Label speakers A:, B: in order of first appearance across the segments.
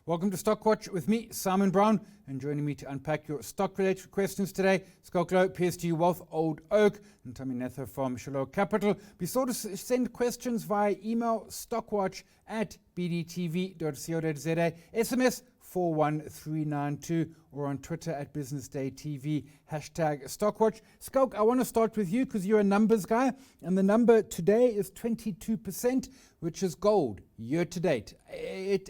A: Welcome to Stockwatch with me, Simon Brown, and joining me to unpack your stock-related questions today, Schalk Louw, PSG Wealth, Old Oak, and Thami Netha from Shiloh Capital. Be sure to send questions via email, stockwatch@bdtv.co.za, SMS 41392, or on Twitter @BusinessDayTV, #Stockwatch. Schalk, I want to start with you because you're a numbers guy, and the number today is 22%, which is gold year to date. I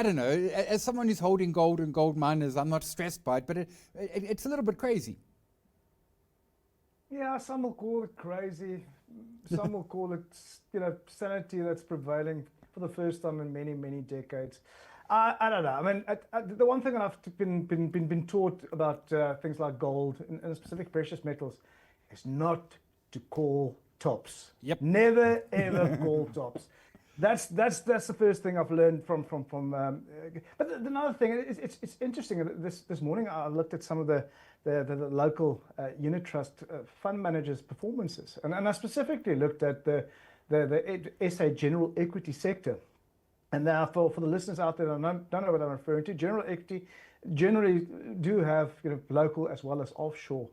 A: don't know. As someone who's holding gold and gold miners, I'm not stressed by it, but it's a little bit crazy.
B: Yeah, some will call it crazy. Some will call it, sanity that's prevailing for the first time in many, many decades. I don't know. I mean, the one thing that I've been taught about things like gold and specific precious metals is not to call tops.
A: Yep.
B: Never ever call tops. That's the first thing I've learned from. But another thing, it's interesting. This morning I looked at some of the local unit trust fund managers' performances, and I specifically looked at the SA general equity sector. And now, for the listeners out there that don't know what I'm referring to, general equity generally do have local as well as offshore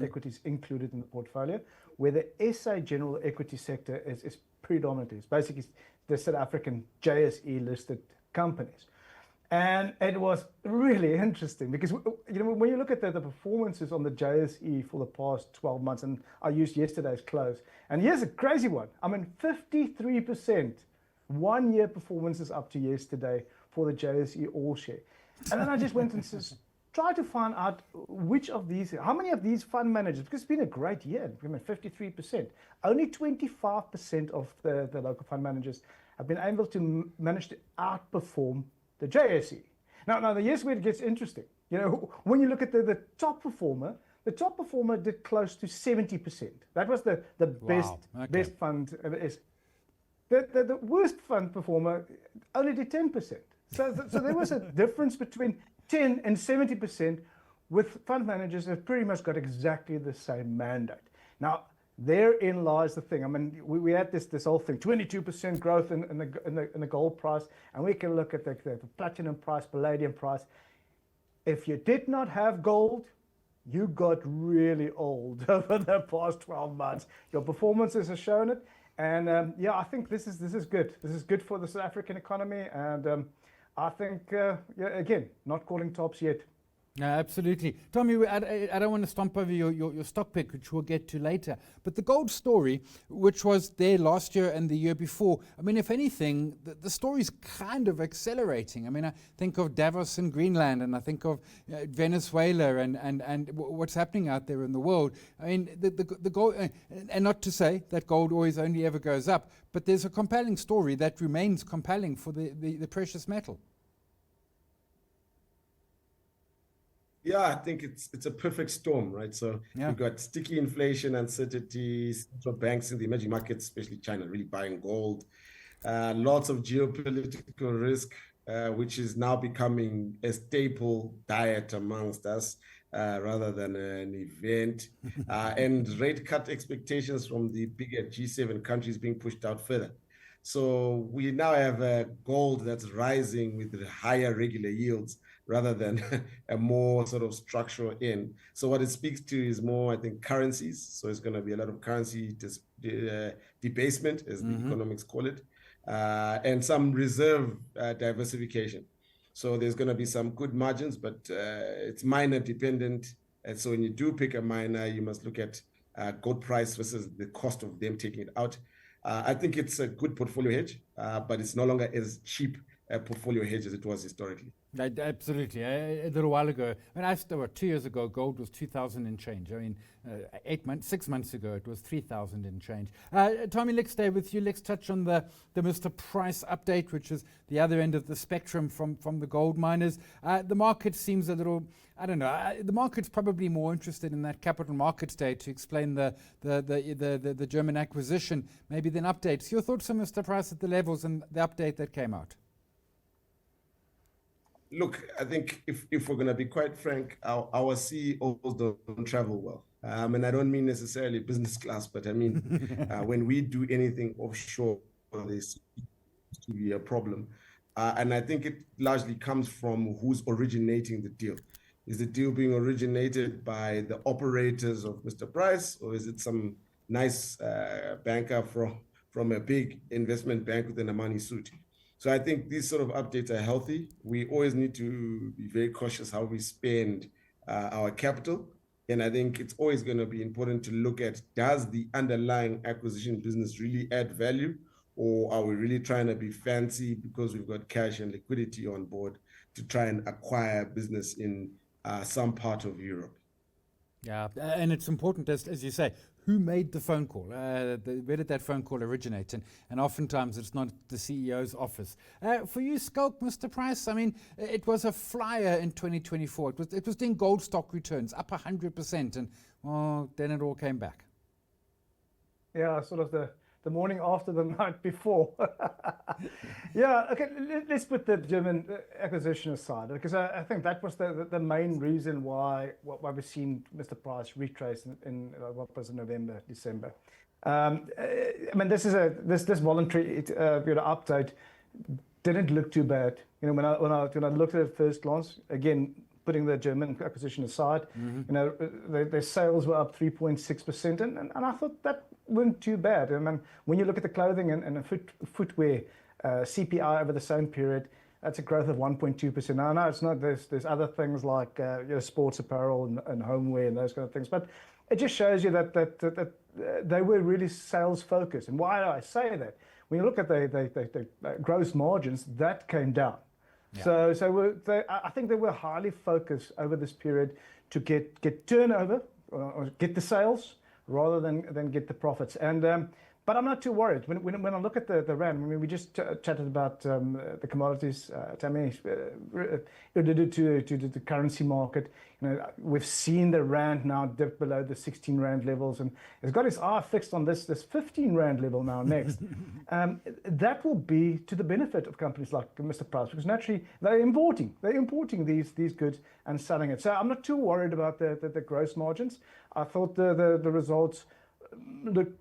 B: equities included in the portfolio, where the SA general equity sector is predominantly. It's basically the South African JSE listed companies. And it was really interesting because when you look at the performances on the JSE for the past 12 months, and I used yesterday's close, and here's a crazy one. I mean, 53%. 1 year performances up to yesterday for the JSE All Share. And then I just went and tried to find out how many of these fund managers, because it's been a great year, 53%. Only 25% of the local fund managers have been able to manage to outperform the JSE. Now here's where it gets interesting. When you look at the top performer, the top performer did close to 70%. That was the best fund is. The worst fund performer only did 10%. So there was a difference between 10 and 70% with fund managers that pretty much got exactly the same mandate. Now, therein lies the thing. I mean, we had this whole thing, 22% growth in the gold price, and we can look at the platinum price, palladium price. If you did not have gold, you got really old over the past 12 months. Your performances have shown it. And I think this is good. This is good for the South African economy. And I think, again, not calling tops yet.
A: No, absolutely. Thami, I don't want to stomp over your stock pick, which we'll get to later. But the gold story, which was there last year and the year before, I mean, if anything, the story's kind of accelerating. I mean, I think of Davos and Greenland, and I think of Venezuela and what's happening out there in the world. I mean, the gold, and not to say that gold always only ever goes up, but there's a compelling story that remains compelling for the precious metal.
C: Yeah, I think it's a perfect storm, right? So you've got sticky inflation, uncertainty, central banks in the emerging markets, especially China, really buying gold. Lots of geopolitical risk, which is now becoming a staple diet amongst us rather than an event. And rate cut expectations from the bigger G7 countries being pushed out further. So we now have gold that's rising with higher regular yields rather than a more sort of structural in. So what it speaks to is more, I think, currencies. So it's going to be a lot of currency debasement, as the economics call it, and some reserve diversification. So there's going to be some good margins, but it's miner dependent. And so when you do pick a miner, you must look at gold price versus the cost of them taking it out. I think it's a good portfolio hedge, but it's no longer as cheap a portfolio hedge as it was historically.
A: Absolutely. A little while ago, I mean, 2 years ago, gold was 2,000 and change. I mean, 6 months ago, it was 3,000 and change. Thami, let's stay with you. Let's touch on the Mr. Price update, which is the other end of the spectrum from the gold miners. The market seems a little, I don't know, the market's probably more interested in that capital markets day to explain the German acquisition, maybe than updates. Your thoughts on Mr. Price at the levels and the update that came out?
C: Look, I think if we're going to be quite frank, our CEOs don't travel well. And I don't mean necessarily business class, but I mean, when we do anything offshore, this to be a problem. And I think it largely comes from who's originating the deal. Is the deal being originated by the operators of Mr. Price, or is it some nice banker from a big investment bank within a money suit? So I think these sort of updates are healthy. We always need to be very cautious how we spend our capital. And I think it's always going to be important to look at, does the underlying acquisition business really add value? Or are we really trying to be fancy because we've got cash and liquidity on board to try and acquire business in some part of Europe?
A: Yeah, and it's important, as you say, who made the phone call? Where did that phone call originate? And oftentimes it's not the CEO's office. For you, Schalk, Mr. Price, I mean, it was a flyer in 2024. It was doing gold stock returns, up 100%, and well, then it all came back.
B: Yeah, sort of the morning after the night before. Yeah, okay, let's put the German acquisition aside, because I think that was the main reason why we've seen Mr. Price retrace in what was it, November, December. I mean, this voluntary update didn't look too bad. You know, when I looked at it first glance, again, putting the German acquisition aside, you know, their sales were up 3.6%, and I thought that weren't too bad. I mean, when you look at the clothing and footwear CPI over the same period, that's a growth of 1.2%. Now, I know it's not. There's other things like you know, sports apparel and homeware and those kind of things, but it just shows you that they were really sales focused. And why do I say that? When you look at the gross margins, that came down. Yeah. So I think they were highly focused over this period to get turnover or get the sales rather than get the profits. And but I'm not too worried when I look at the rand. I mean, we just chatted about the commodities. Thami alluded to the currency market. You know, we've seen the rand now dip below the 16 rand levels, and it's got its eye fixed on this 15 rand level now next. That will be to the benefit of companies like Mr. Price, because naturally they're importing these goods and selling it. So I'm not too worried about the gross margins. I thought the results looked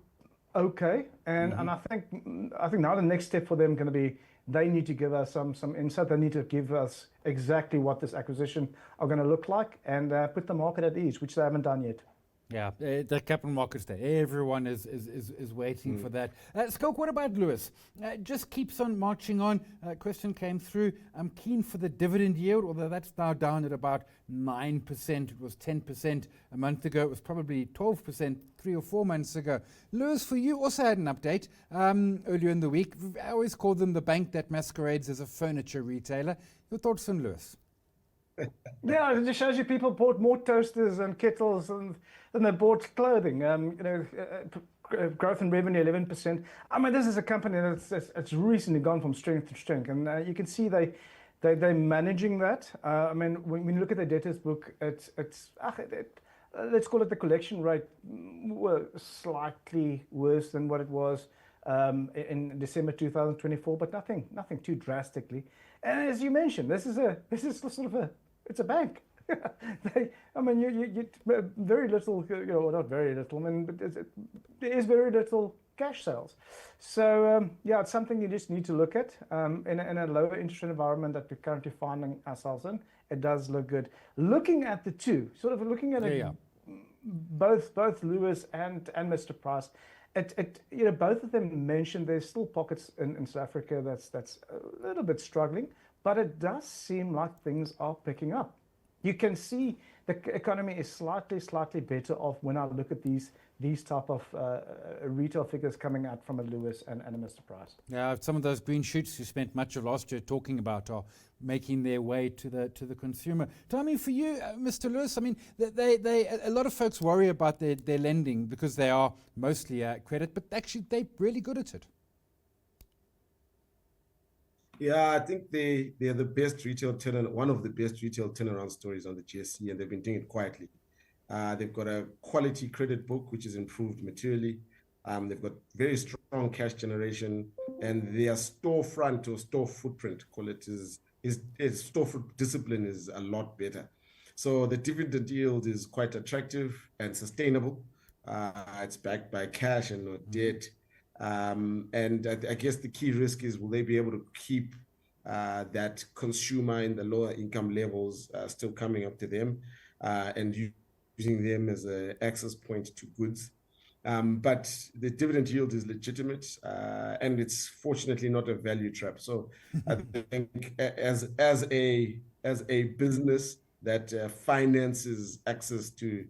B: okay, and I think now the next step for them is going to be, they need to give us some insight. They need to give us exactly what this acquisition are going to look like, and put the market at ease, which they haven't done yet.
A: Yeah, the capital markets day. Everyone is waiting for that. Schalk, what about Lewis? Just keeps on marching on. Question came through. I'm keen for the dividend yield, although that's now down at about 9%. It was 10% a month ago. It was probably 12% 3 or 4 months ago. Lewis, for you, also had an update earlier in the week. I always call them the bank that masquerades as a furniture retailer. Your thoughts on Lewis?
B: Yeah, it just shows you people bought more toasters and kettles than they bought clothing. You know, growth in revenue 11%. I mean, this is a company that's recently gone from strength to strength, and you can see they're managing that. I mean, when you look at the debtors book, it's let's call it the collection rate was slightly worse than what it was in December 2024, but nothing too drastically. And as you mentioned, this is sort of it's a bank. I mean, you very little, you know, well, not very little. I mean, but there is very little cash sales. So yeah, it's something you just need to look at in a lower interest rate environment that we're currently finding ourselves in. It does look good. Looking at the two, sort of looking at it, both Lewis and Mr. Price. You know, both of them mentioned there's still pockets in South Africa that's a little bit struggling, but it does seem like things are picking up. You can see the economy is slightly better off when I look at these type of retail figures coming out from a Lewis and a Mr. Price. Yeah,
A: some of those green shoots you spent much of last year talking about are making their way to the consumer. Thami, for you, Mr. Lewis, I mean, a lot of folks worry about their lending because they are mostly credit, but actually they're really good at it.
C: Yeah, I think they're the best retail one of the best retail turnaround stories on the GSE, and they've been doing it quietly. They've got a quality credit book, which is improved materially. They've got very strong cash generation, and their storefront or store footprint, call it, is store discipline is a lot better. So the dividend yield is quite attractive and sustainable. It's backed by cash and not debt. And I guess the key risk is, will they be able to keep that consumer in the lower income levels still coming up to them and using them as an access point to goods. But the dividend yield is legitimate, and it's fortunately not a value trap. So I think as a business that finances access to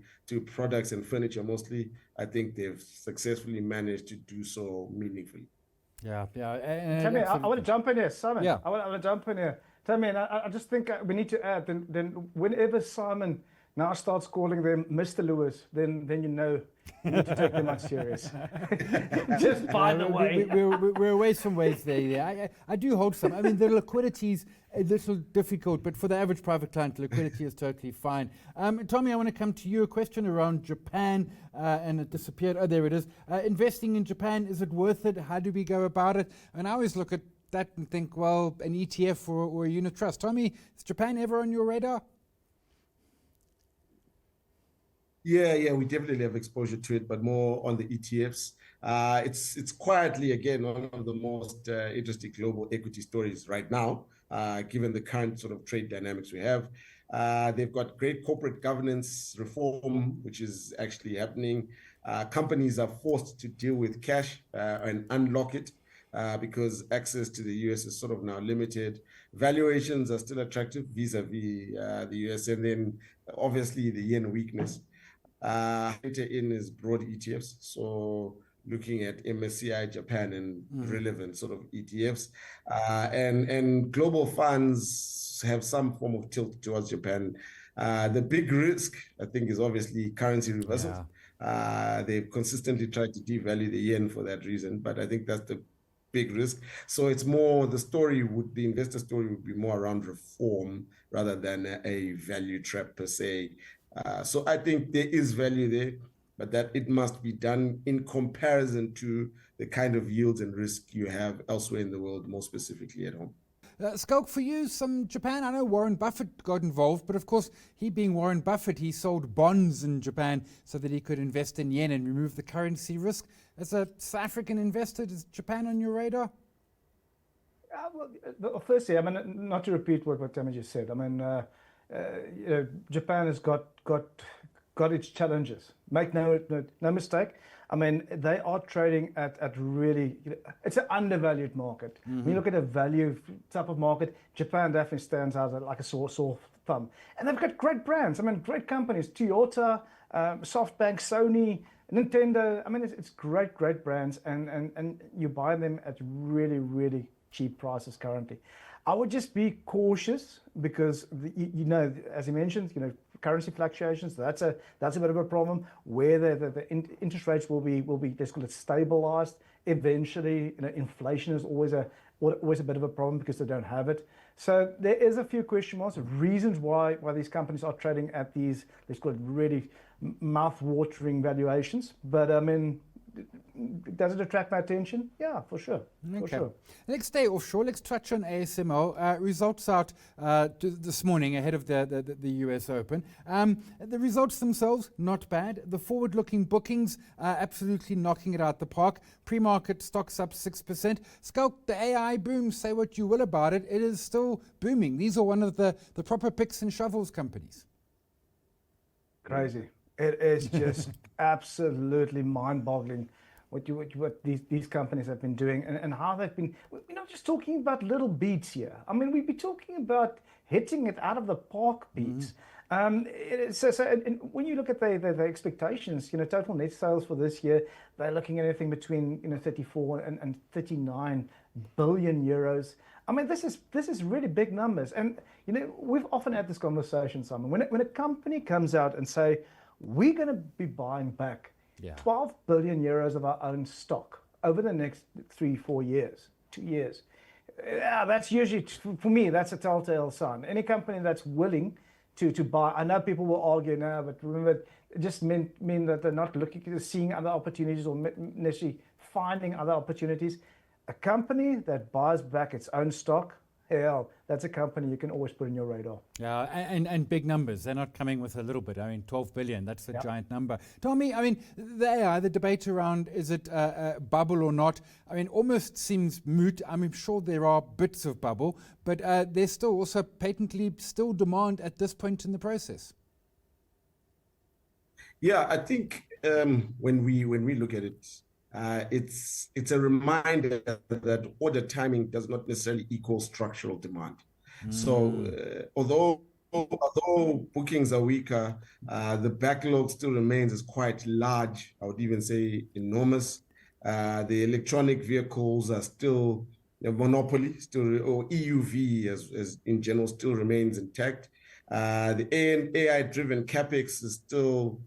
C: products and furniture mostly, I think they've successfully managed to do so meaningfully.
A: Yeah.
B: Thami, I want to jump in here, Simon.
A: Yeah.
B: I want to jump in here. Thami, and I just think we need to add, then whenever Simon now starts calling them Mr. Lewis, then you know you need to take them much serious. Just by the way.
A: We're away some ways there. Yeah. I do hold some. I mean, the liquidity is a little difficult, but for the average private client, liquidity is totally fine. Thami, I want to come to you. A question around Japan, and it disappeared. Oh, there it is. Investing in Japan, is it worth it? How do we go about it? And I always look at that and think, well, an ETF or a unit trust. Thami, is Japan ever on your radar?
C: Yeah, we definitely have exposure to it, but more on the ETFs. It's quietly, again, one of the most interesting global equity stories right now, given the current sort of trade dynamics we have. They've got great corporate governance reform, which is actually happening. Companies are forced to deal with cash and unlock it because access to the US is sort of now limited. Valuations are still attractive vis-a-vis the US, and then obviously the yen weakness. In is broad ETFs, so looking at MSCI Japan and relevant sort of ETFs, and global funds have some form of tilt towards Japan. The big risk, I think, is obviously currency reversals. Yeah. They've consistently tried to devalue the yen for that reason, but I think that's the big risk. So it's more the investor story would be more around reform rather than a value trap per se. So I think there is value there, but that it must be done in comparison to the kind of yields and risk you have elsewhere in the world, more specifically at home.
A: Schalk, for you, some Japan. I know Warren Buffett got involved, but of course, he being Warren Buffett, he sold bonds in Japan so that he could invest in yen and remove the currency risk. As a South African investor, is Japan on your radar?
B: Well, firstly, I mean, not to repeat what Thami just said. I mean, Japan has got its challenges. Make no mistake. I mean, they are trading at really, it's an undervalued market. When you look at a value type of market, Japan definitely stands out like a sore thumb. And they've got great brands. I mean, great companies: Toyota, SoftBank, Sony, Nintendo. I mean, it's great brands, and you buy them at really cheap prices currently. I would just be cautious because as you mentioned, currency fluctuations. That's a bit of a problem. Where the interest rates will be let's call it stabilized. Eventually, inflation is always a bit of a problem because they don't have it. So there is a few question marks, reasons why these companies are trading at these, let's call it, really mouth-watering valuations. But I mean, does it attract my attention? Yeah, for sure. Okay. For sure.
A: Let's stay offshore. Let's touch on ASML. Results out this morning ahead of the US Open. The results themselves, not bad. The forward-looking bookings, absolutely knocking it out the park. Pre-market stocks up 6%. Schalk, the AI boom, say what you will about it, it is still booming. These are one of the proper picks and shovels companies.
B: Crazy. It is just absolutely mind-boggling what these companies have been doing and how they've been. We're not just talking about little beats here. I mean, we'd be talking about hitting it out of the park beats. So when you look at the expectations, total net sales for this year, they're looking at anything between 34 and 39 billion euros. I mean, this is really big numbers. And we've often had this conversation, Simon. When a company comes out and say, we're going to be buying back 12 billion euros of our own stock over the next 3-4 years, 2 years. Yeah, that's usually, for me, that's a telltale sign. Any company that's willing to buy, I know people will argue now, but remember, it just mean that they're not seeing other opportunities or necessarily finding other opportunities. A company that buys back its own stock hell, that's a company you can always put in your radar.
A: Yeah, and big numbers. They're not coming with a little bit. I mean, 12 billion, that's a
B: Yep.
A: giant number. Thami, I mean, the AI, the debate around is it a bubble or not, I mean, almost seems moot. I'm sure there are bits of bubble, but there's still also patently still demand at this point in the process.
C: Yeah, I think when we look at it, it's a reminder that order timing does not necessarily equal structural demand. So although bookings are weaker, the backlog still remains as quite large. I would even say enormous. The electronic vehicles are still a monopoly, still, or EUV as in general still remains intact. The AI-driven capex is still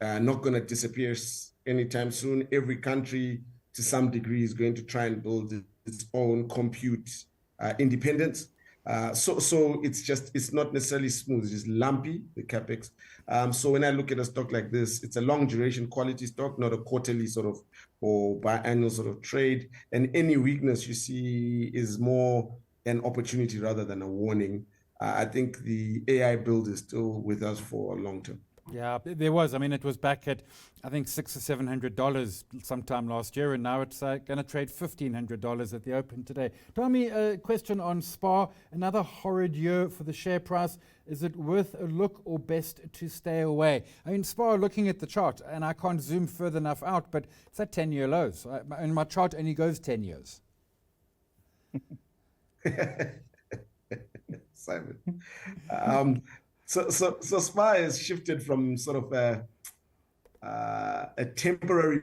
C: not going to disappear anytime soon. Every country, to some degree, is going to try and build its own compute independence. So it's not necessarily smooth. It's just lumpy, the capex. So when I look at a stock like this, it's a long duration quality stock, not a quarterly sort of or biannual sort of trade. And any weakness you see is more an opportunity rather than a warning. I think the AI build is still with us for a long term.
A: Yeah, there was. I mean, it was back at, I think, $600 or $700 sometime last year, and now it's going to trade $1,500 at the open today. Thami, a question on SPAR. Another horrid year for the share price. Is it worth a look or best to stay away? I mean, SPAR, looking at the chart, and I can't zoom further enough out, but it's at 10-year lows. And my chart only goes 10 years.
C: Simon. So SPAR has shifted from sort of a temporary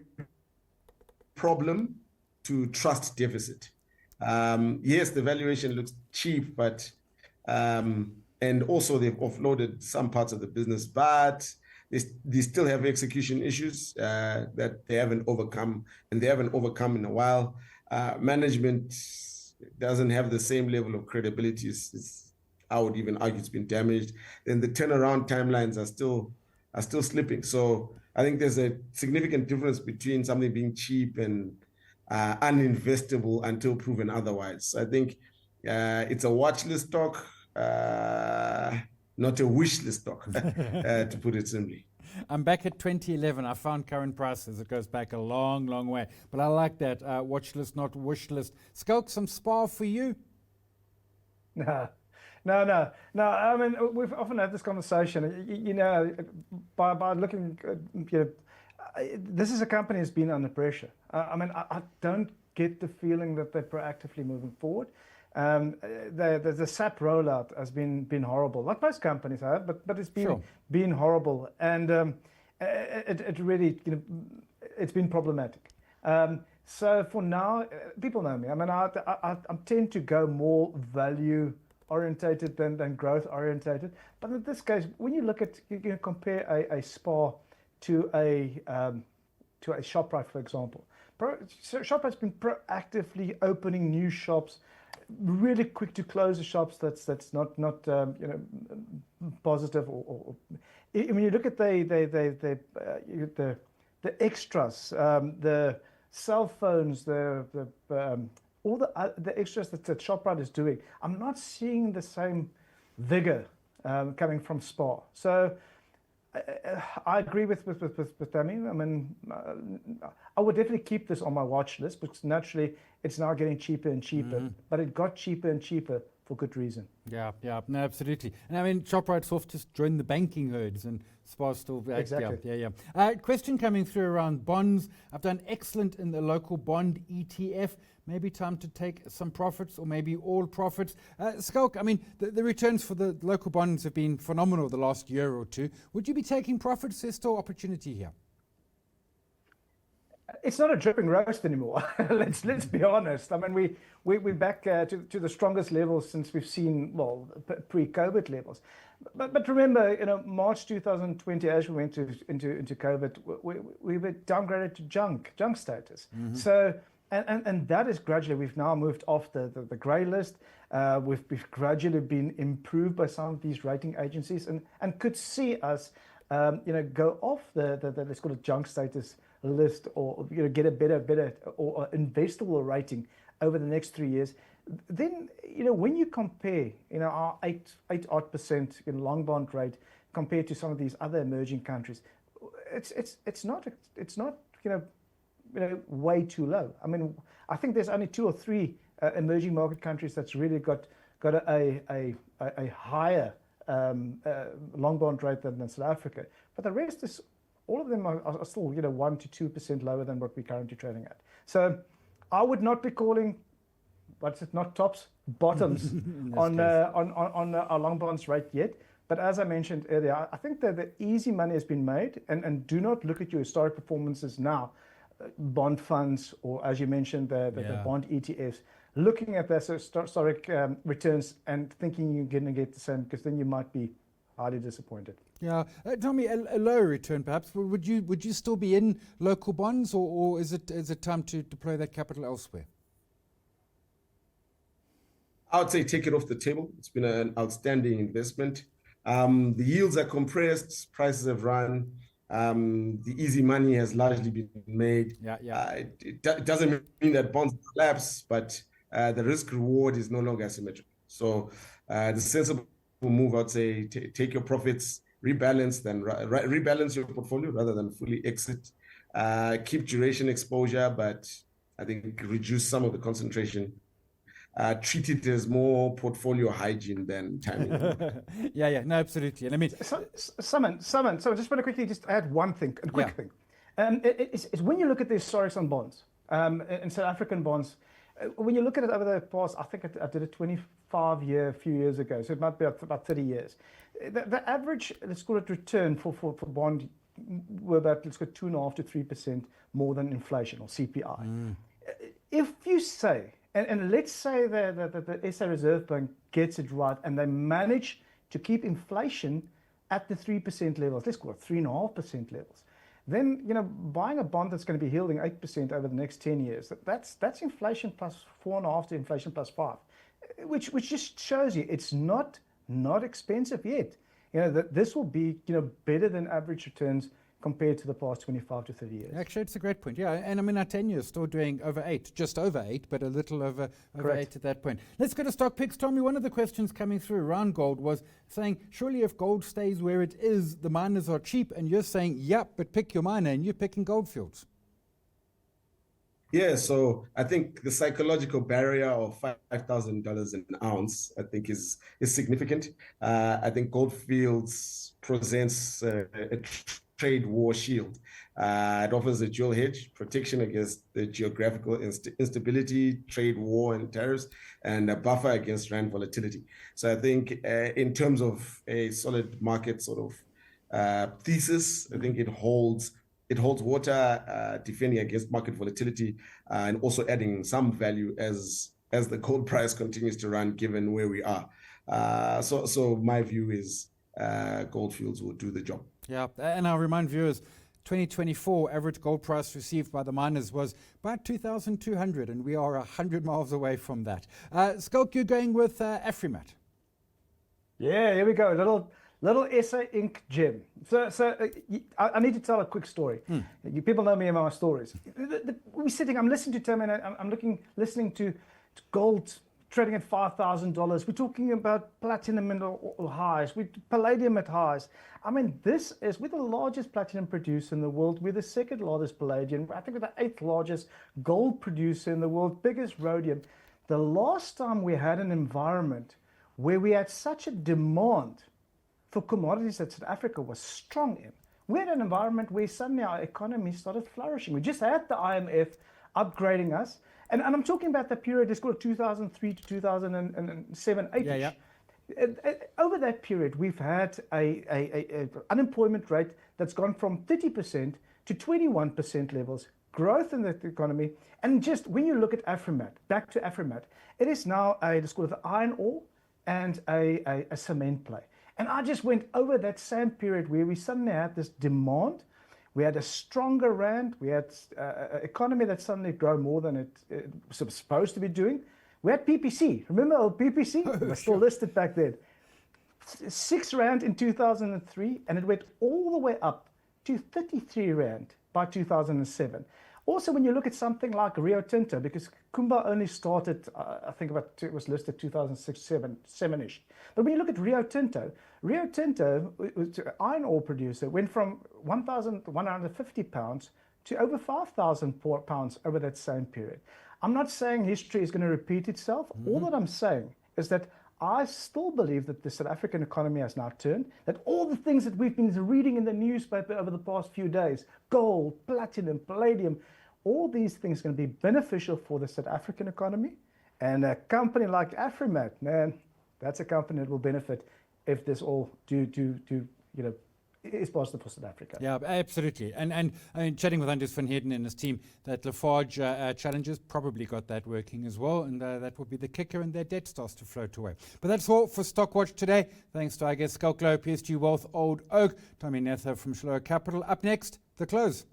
C: problem to trust deficit. Yes, the valuation looks cheap, but and also they've offloaded some parts of the business, but they still have execution issues that they haven't overcome, and they haven't overcome in a while. Management doesn't have the same level of credibility. I would even argue it's been damaged. And the turnaround timelines are still slipping. So I think there's a significant difference between something being cheap and uninvestable until proven otherwise. I think it's a watch list stock, not a wish list stock, to put it simply.
A: I'm back at 2011. I found current prices. It goes back a long, long way. But I like that. Watch list, not wish list. Schalk, some SPAR for you?
B: No. I mean, we've often had this conversation. You know, by looking, this is a company that's been under pressure. I mean, I don't get the feeling that they're proactively moving forward. The SAP rollout has been horrible, like most companies have, but it's been horrible, and it really, it's been problematic. So for now, people know me. I mean, I tend to go more value orientated than growth orientated. But in this case, when you look at, compare a SPAR to a ShopRite, for example. ShopRite's been proactively opening new shops, really quick to close the shops. That's not positive. Or when you look at the extras, the cell phones, all the extras that ShopRite is doing, I'm not seeing the same vigor coming from SPAR. So I agree with Thami. I mean, I would definitely keep this on my watch list, because naturally it's now getting cheaper and cheaper. But it got cheaper and cheaper for good reason. Yeah,
A: no, absolutely. And I mean, ShopRite's off to join the banking herds, and SPAR's still
B: exactly.
A: Question coming through around bonds. I've done excellent in the local bond ETF. Maybe time to take some profits, or maybe all profits. Schalk, I mean, the returns for the local bonds have been phenomenal the last year or two. Would you be taking profits? There's still opportunity here.
B: It's not a dripping roast anymore. let's be honest. I mean, we're back to the strongest levels since we've seen, pre-COVID levels. But remember, March 2020, as we went into COVID, we were downgraded to junk status. So. And that is gradually, we've now moved off the grey list. We've gradually been improved by some of these rating agencies, and could see us, go off the let's call it junk status list, or get a better or investable rating over the next 3 years. then, when you compare, our 8% in long bond rate compared to some of these other emerging countries, it's not way too low. I mean, I think there's only 2 or 3 emerging market countries that's really got a higher long bond rate than South Africa, but the rest is, all of them are still 1 to 2% lower than what we're currently trading at. So I would not be calling, not tops, bottoms on our long bonds rate yet. But as I mentioned earlier, I think that the easy money has been made, and do not look at your historic performances now, bond funds, or as you mentioned, the bond ETFs, looking at their historic returns and thinking you're going to get the same, because then you might be highly disappointed.
A: Yeah, Thami, a lower return perhaps. Would you still be in local bonds, or is it time to deploy that capital elsewhere?
C: I would say take it off the table. It's been an outstanding investment. The yields are compressed, prices have run. The easy money has largely been made. It doesn't mean that bonds collapse, but the risk reward is no longer asymmetric. So the sensible move, I'd say, take your profits, rebalance your portfolio rather than fully exit. Keep duration exposure, but I think reduce some of the concentration. Treat it as more portfolio hygiene than timing.
A: No, absolutely. And I mean,
B: Simon, just want to quickly just add one thing, a quick thing. It's when you look at the historics on bonds, in South African bonds, when you look at it over the past, I think I did a 25-year a few years ago, so it might be about 30 years. The average, let's call it, return for bond were about, let's go 2.5 to 3% more than inflation, or CPI. If you say, and let's say that the SA Reserve Bank gets it right and they manage to keep inflation at the 3% levels, let's call it 3.5% levels, then buying a bond that's going to be yielding 8% over the next 10 years, that's inflation plus 4.5 to inflation plus 5, which just shows you it's not expensive yet. That this will be better than average returns compared to the past 25 to 30 years.
A: Actually, it's a great point. Yeah, and I mean, our 10 years still doing over 8, just over 8, but a little over 8 at that point. Let's go to stock picks. Thami, one of the questions coming through around gold was saying, surely if gold stays where it is, the miners are cheap, and you're saying, yep, but pick your miner, and you're picking Gold Fields.
C: Yeah, so I think the psychological barrier of $5,000 an ounce, I think, is significant. I think Gold Fields presents a trade war shield. It offers a dual hedge, protection against the geographical instability, trade war and tariffs, and a buffer against rand volatility. So I think in terms of a solid market sort of thesis, I think it holds water, defending against market volatility, and also adding some value as the gold price continues to run, given where we are. So my view is Gold Fields will do the job.
A: Yeah, and I'll remind viewers, 2024 average gold price received by the miners was about 2,200, and we are 100 miles away from that. Schalk, you're going with Afrimat.
B: Yeah, here we go. Little SA Inc. gem. So I need to tell a quick story. You people know me and my stories. We're sitting, I'm listening to Thami, and I'm listening to gold trading at $5,000. We're talking about platinum and highs, with palladium at highs. I mean, we're the largest platinum producer in the world. We're the second largest palladium. I think we're the 8th largest gold producer in the world, biggest rhodium. The last time we had an environment where we had such a demand for commodities that South Africa was strong in, we had an environment where suddenly our economy started flourishing. We just had the IMF upgrading us. And I'm talking about the period, it's called 2003 to 2007, 8.
A: Yeah.
B: Over that period, we've had a unemployment rate that's gone from 30% to 21% levels, growth in the economy. And just when you look at Afrimat, back to Afrimat, it is now let's call it the iron ore and a cement play. And I just went over that same period where we suddenly had this demand. We had a stronger rand. We had an economy that suddenly grew more than it was supposed to be doing. We had PPC. Remember old PPC? It was still listed back then. 6 rand in 2003, and it went all the way up to 33 rand by 2007. Also, when you look at something like Rio Tinto, because Kumba only started, I think it was listed 2006, 7-ish. But when you look at Rio Tinto, iron ore producer, went from 1,150 pounds to over 5,000 pounds over that same period. I'm not saying history is going to repeat itself. All that I'm saying is that I still believe that the South African economy has now turned, that all the things that we've been reading in the newspaper over the past few days, gold, platinum, palladium, all these things are going to be beneficial for the South African economy. And a company like Afrimat, man, that's a company that will benefit if this all is positive for South Africa.
A: Yeah, absolutely. And I mean, chatting with Anders van Heerden and his team, that Lafarge challenges probably got that working as well, and that will be the kicker, and their debt starts to float away. But that's all for Stockwatch today. Thanks to, I guess, Schalk Louw, PSG Wealth, Old Oak, Thami, Netha from Shiloh Capital. Up next, the close.